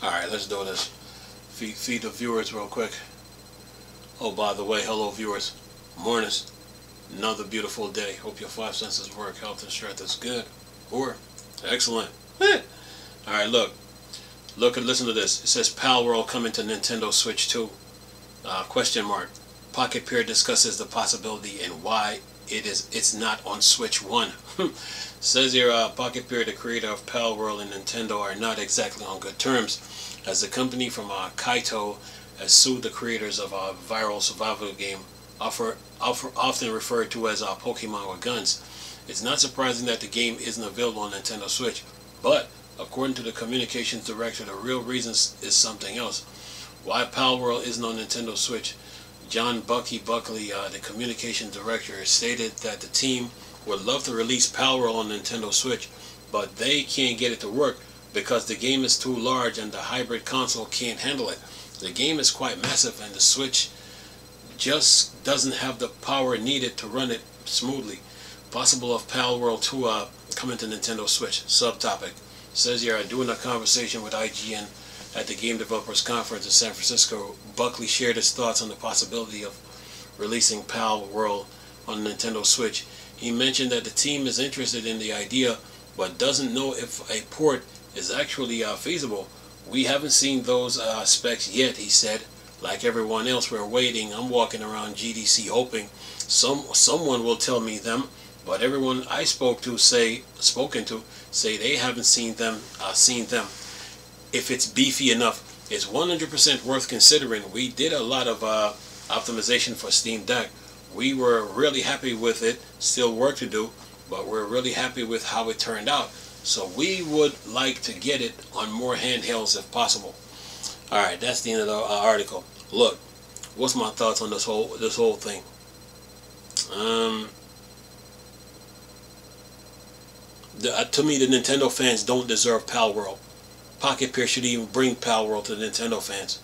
Alright, let's do this. Feed the viewers real quick. Oh, by the way, hello viewers. Mornings. Another beautiful day. Hope your five senses work. Health and strength is good. Or excellent. Alright, look. Look and listen to this. It says Palworld coming to Nintendo Switch 2. Question mark. Pocketpair discusses the possibility and why it's not on Switch 1. Says here, Pocketpair, the creator of Palworld and Nintendo, are not exactly on good terms, as the company from Kaito has sued the creators of a viral survival game often referred to as Pokemon with Guns. It's not surprising that the game isn't available on Nintendo Switch, but according to the communications director, the real reason is something else. Why Palworld isn't on Nintendo Switch? John Buckley, the communications director, stated that the team would love to release Palworld on Nintendo Switch, but they can't get it to work because the game is too large and the hybrid console can't handle it. The game is quite massive and the Switch just doesn't have the power needed to run it smoothly. Possible of Palworld 2 coming to Nintendo Switch. Subtopic. Says here, during a conversation with IGN at the Game Developers Conference in San Francisco, Buckley shared his thoughts on the possibility of releasing Palworld on Nintendo Switch. He mentioned that the team is interested in the idea, but doesn't know if a port is actually feasible. We haven't seen those specs yet, he said. Like everyone else, we're waiting. I'm walking around GDC hoping someone will tell me them, but everyone I spoken to say they haven't seen them. If it's beefy enough, it's 100% worth considering. We did a lot of optimization for Steam Deck. We were really happy with it. Still work to do, but we're really happy with how it turned out. So we would like to get it on more handhelds if possible. Alright, that's the end of the article. Look, what's my thoughts on this whole thing? To me, the Nintendo fans don't deserve Palworld. Pocketpair should even bring Palworld to the Nintendo fans,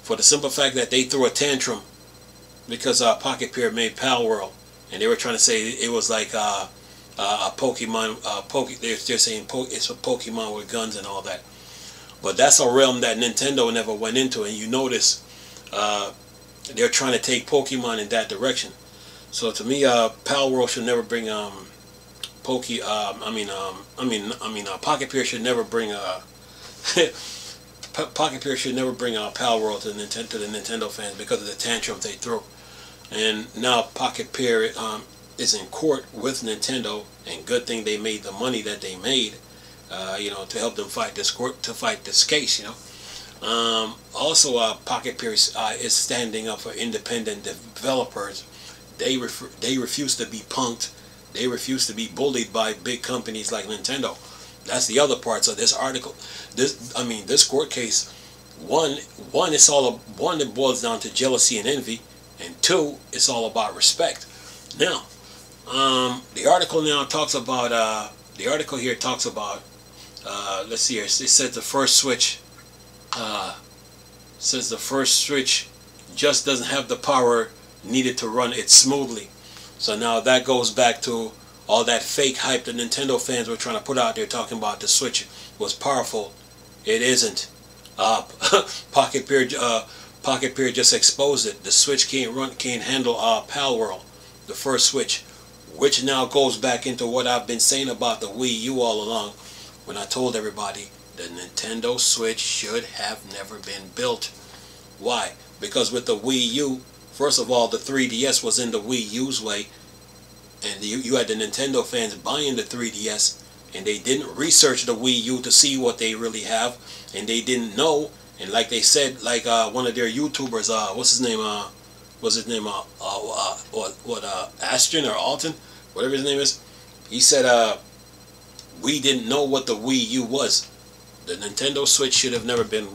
for the simple fact that they threw a tantrum because Pocketpair made Palworld, and they were trying to say it was like a Pokemon. They're saying it's a Pokemon with guns and all that. But that's a realm that Nintendo never went into, and you notice they're trying to take Pokemon in that direction. So to me, Palworld should never bring Pocketpair should never bring Pocketpair should never bring Palworld to the Nintendo fans because of the tantrum they threw. And now Pocketpair is in court with Nintendo, and good thing they made the money that they made, to help them fight this case, Also, Pocketpair is standing up for independent developers. They refuse to be punked. They refuse to be bullied by big companies like Nintendo. That's the other parts of this article. This court case. One, it boils down to jealousy and envy, and two, it's all about respect. Now, the article here talks about. Let's see here. It says the first Switch just doesn't have the power needed to run it smoothly. So now that goes back to all that fake hype the Nintendo fans were trying to put out there, talking about the Switch was powerful. It isn't. Pocketpair just exposed it. The Switch can't handle Palworld, the first Switch, which now goes back into what I've been saying about the Wii U all along, when I told everybody the Nintendo Switch should have never been built. Why? Because with the Wii U, first of all, the 3DS was in the Wii U's way, and you had the Nintendo fans buying the 3DS, and they didn't research the Wii U to see what they really have, and they didn't know. And like they said, like one of their YouTubers, what's his name? Ashton or Alton, whatever his name is. He said, we didn't know what the Wii U was. The Nintendo Switch should have never been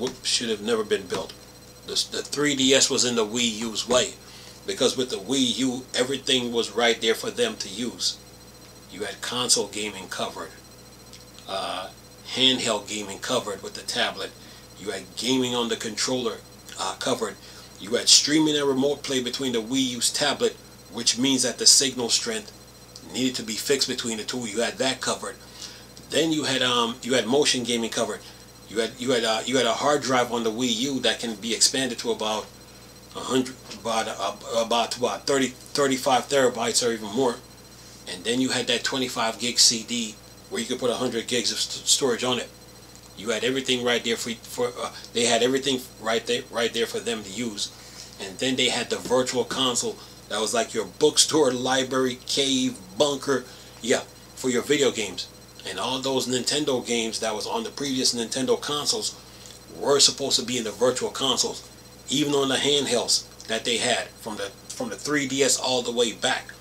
built. The 3DS was in the Wii U's way, because with the Wii U, everything was right there for them to use. You had console gaming covered, handheld gaming covered with the tablet. You had gaming on the controller covered. You had streaming and remote play between the Wii U's tablet, which means that the signal strength needed to be fixed between the two. You had that covered. Then you had motion gaming covered. You had a hard drive on the Wii U that can be expanded to about 35 terabytes or even more. And then you had that 25 gig CD where you could put 100 gigs of storage on it. You had everything right there they had everything right there for them to use. And then they had the virtual console that was like your bookstore, library, cave, bunker, yeah, for your video games. And all those Nintendo games that was on the previous Nintendo consoles were supposed to be in the virtual consoles, even on the handhelds that they had from the 3DS all the way back.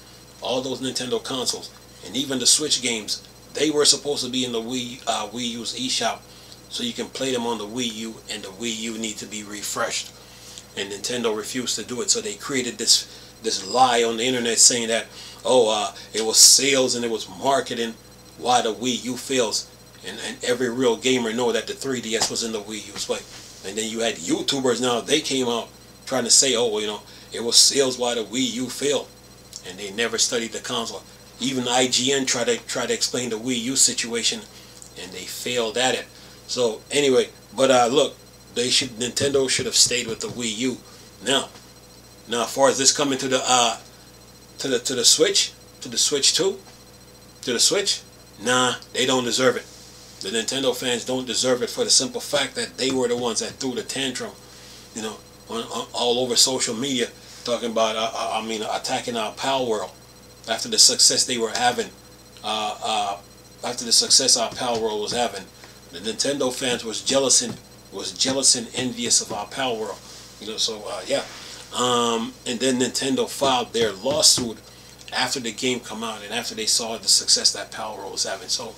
All those Nintendo consoles and even the Switch games, they were supposed to be in the Wii U's eShop, so you can play them on the Wii U, and the Wii U need to be refreshed. And Nintendo refused to do it, so they created this lie on the internet saying that, it was sales and it was marketing why the Wii U fails, and every real gamer know that the 3DS was in the Wii U's way. And then you had YouTubers now, they came out trying to say, it was sales why the Wii U failed, and they never studied the console. Even IGN tried to explain the Wii U situation, and they failed at it. So anyway, but look, Nintendo should have stayed with the Wii U. Now as far as this coming to the Switch, to the Switch 2, to the Switch, nah, they don't deserve it. The Nintendo fans don't deserve it for the simple fact that they were the ones that threw the tantrum, on all over social media, talking about, attacking our Palworld after the success they were having, after the success our Palworld was having. The Nintendo fans was jealous and envious of our Palworld, and then Nintendo filed their lawsuit after the game come out and after they saw the success that Palworld was having. So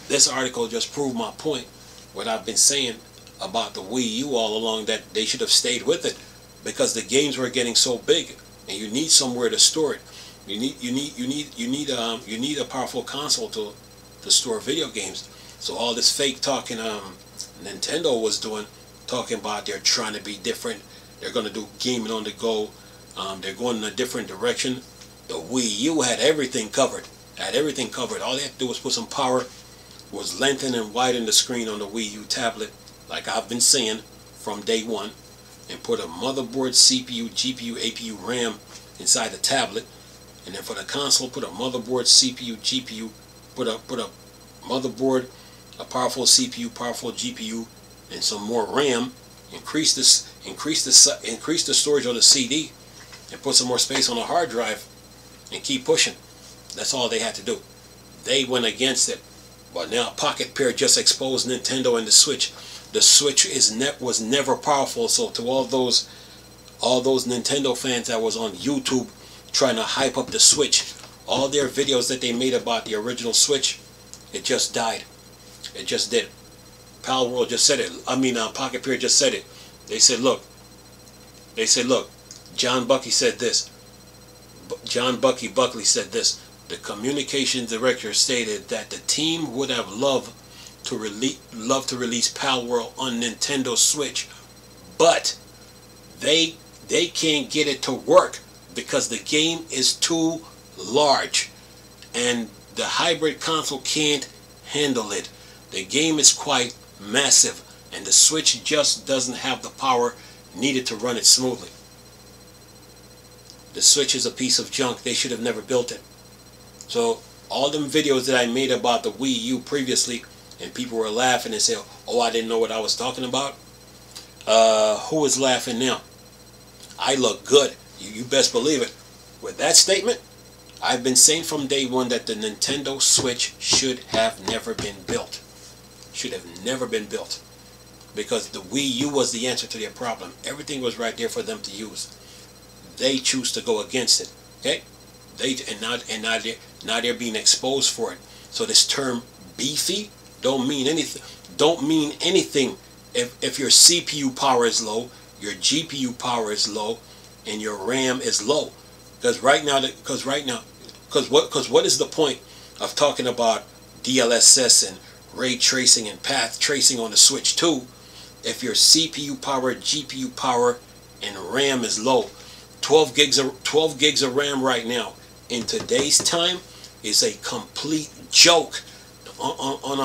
this article just proved my point, what I've been saying about the Wii U all along, that they should have stayed with it, because the games were getting so big, and you need somewhere to store it. You need a powerful console to store video games. So all this fake talking Nintendo was doing, talking about they're trying to be different, they're going to do gaming on the go, they're going in a different direction. The Wii U had everything covered. All they had to do was put some power, was lengthen and widen the screen on the Wii U tablet, like I've been saying from day one, and put a motherboard, CPU, GPU, APU, RAM inside the tablet. And then for the console, put a motherboard, CPU, GPU, put a motherboard, a powerful CPU, powerful GPU, and some more RAM. Increase the storage on the CD, and put some more space on the hard drive, and keep pushing. That's all they had to do. They went against it. But now Pocketpair just exposed Nintendo and the Switch. The Switch was never powerful. So to all those Nintendo fans that was on YouTube trying to hype up the Switch, all their videos that they made about the original Switch, it just died. It just did. Palworld just said it. Pocketpair just said it. They said, look, John Buckley said this. Buckley said this. The communications director stated that the team would have loved to release Palworld on Nintendo Switch, but they can't get it to work because the game is too large and the hybrid console can't handle it. The game is quite massive and the Switch just doesn't have the power needed to run it smoothly. The Switch is a piece of junk. They should have never built it. So all them videos that I made about the Wii U previously, and people were laughing and saying, oh, I didn't know what I was talking about. Who is laughing now? I look good. You best believe it. With that statement, I've been saying from day one that the Nintendo Switch should have never been built. Should have never been built. Because the Wii U was the answer to their problem. Everything was right there for them to use. They choose to go against it. Okay? Now they're being exposed for it. So this term beefy don't mean anything. Don't mean anything if your CPU power is low, your GPU power is low, and your RAM is low. Because what is the point of talking about DLSS and ray tracing and path tracing on the Switch 2 if your CPU power, GPU power, and RAM is low? 12 gigs of RAM right now in today's time is a complete joke on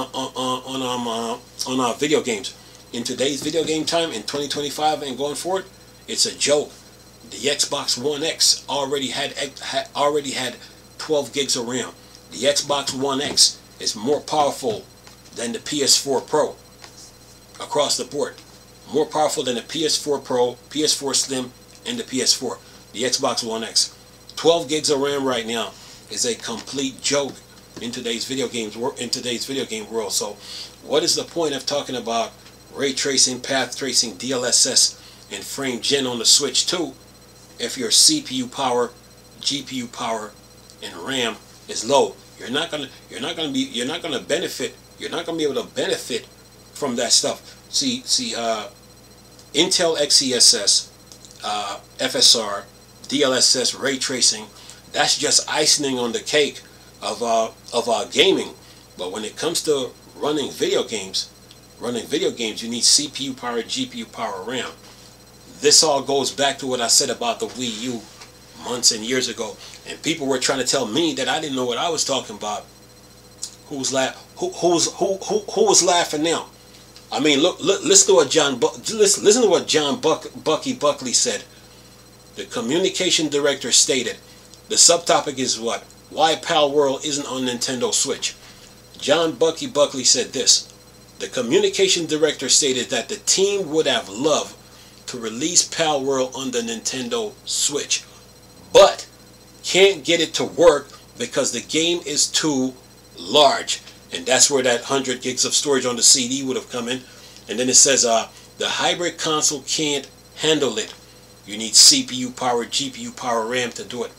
our video games. in today's video game time in 2025 and going forward, it's a joke. The Xbox One X already had 12 gigs of RAM. The Xbox One X is more powerful than the PS4 Pro across the board. More powerful than the PS4 Pro, PS4 Slim, and the PS4. The Xbox One X. 12 gigs of RAM right now is a complete joke in today's video game world. So what is the point of talking about ray tracing, path tracing, DLSS, and frame gen on the Switch 2 if your CPU power, GPU power, and RAM is low? You're not gonna be able to benefit from that stuff. See, Intel XeSS, FSR, DLSS, ray tracing, that's just icing on the cake of gaming. But when it comes to running video games, you need CPU power, GPU power, RAM. This all goes back to what I said about the Wii U months and years ago, and people were trying to tell me that I didn't know what I was talking about. Who was laughing now? I mean, listen to what John Bucky Buckley said. The communication director stated, the subtopic is what? Why Palworld isn't on Nintendo Switch. John Bucky Buckley said this. The communication director stated that the team would have loved to release Palworld on the Nintendo Switch, but can't get it to work because the game is too large. And that's where that 100 gigs of storage on the CD would have come in. And then it says the hybrid console can't handle it. You need CPU power, GPU power, RAM to do it.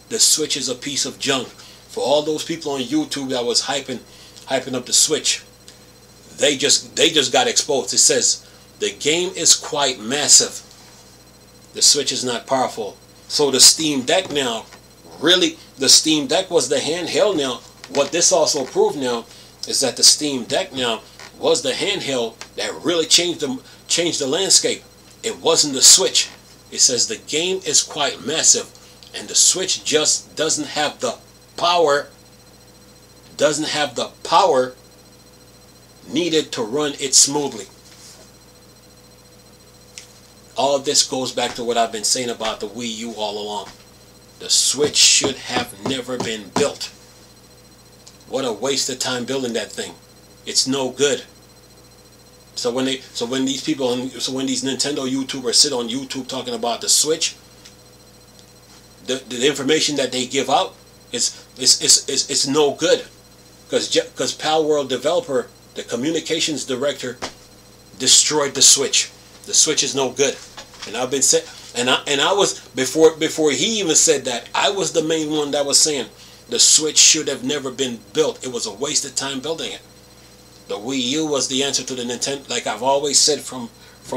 The Switch is a piece of junk. For all those people on YouTube that was hyping up the Switch, they just got exposed. It says the game is quite massive. The Switch is not powerful. So the Steam Deck now, really, the Steam Deck was the handheld now. What this also proved now is that the Steam Deck now was the handheld that really changed the landscape. It wasn't the Switch. It says the game is quite massive, and the Switch just doesn't have the power needed to run it smoothly. All this goes back to what I've been saying about the Wii U all along. The Switch should have never been built. What a waste of time building that thing. It's no good. So when these Nintendo YouTubers sit on YouTube talking about the Switch, the information that they give out is no good, because Palworld developer, the communications director, destroyed the Switch. The Switch is no good. And I've been saying, and I was before he even said that, I was the main one that was saying the Switch should have never been built. It was a waste of time building it. The Wii U was the answer to the Nintendo, like I've always said from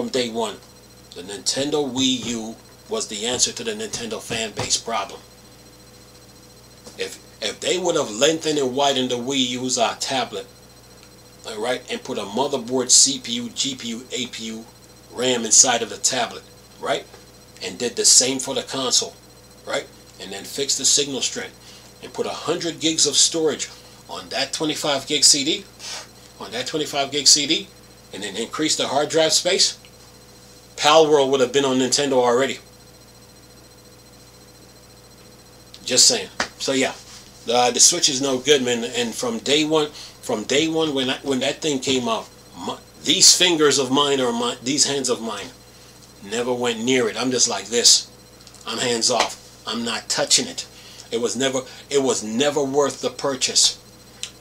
day one. The Nintendo Wii U was the answer to the Nintendo fan base problem. If they would have lengthened and widened the Wii U's tablet, alright, and put a motherboard, CPU, GPU, APU, RAM inside of the tablet, right, and did the same for the console, right, and then fixed the signal strength and put 100 gigs of storage on that 25 gig CD, and then increase the hard drive space, Palworld would have been on Nintendo already. Just saying. So yeah, the Switch is no good, man. And from day one when that thing came out, these fingers of mine, or these hands of mine, never went near it. I'm just like this. I'm hands off. I'm not touching it. It was never worth the purchase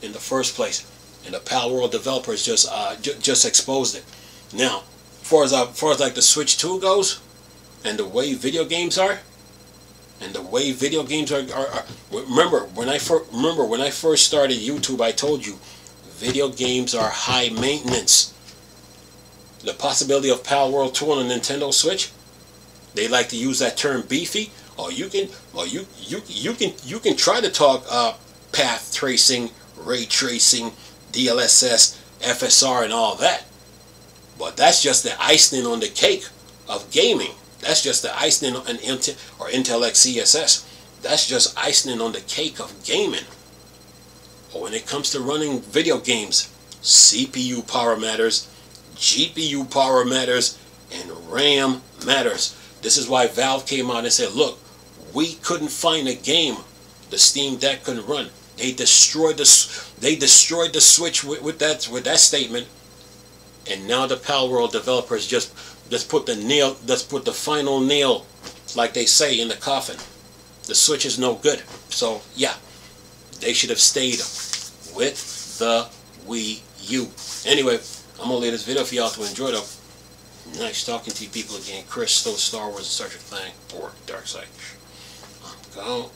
in the first place. And the Palworld developers just exposed it. Now, as far as like the Switch 2 goes, and the way video games are, remember when I first started YouTube, I told you video games are high maintenance. The possibility of Palworld 2 on a Nintendo Switch, they like to use that term beefy. You can try to talk path tracing, ray tracing, DLSS, FSR, and all that, but that's just the icing on the cake of gaming. That's just the icing on Intel XeSS. That's just icing on the cake of gaming. But when it comes to running video games, CPU power matters, GPU power matters and RAM matters. This is why Valve came out and said, look, we couldn't find a game the Steam Deck couldn't run. They destroyed the Switch with that statement, and now the Palworld developers just put the final nail, like they say, in the coffin. The Switch is no good. So yeah, they should have stayed with the Wii U. Anyway, I'm gonna leave this video for y'all to enjoy though. Nice talking to you people again. Chris, still Star Wars and such a thing. Or Dark Side. Go.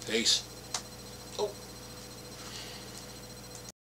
Peace.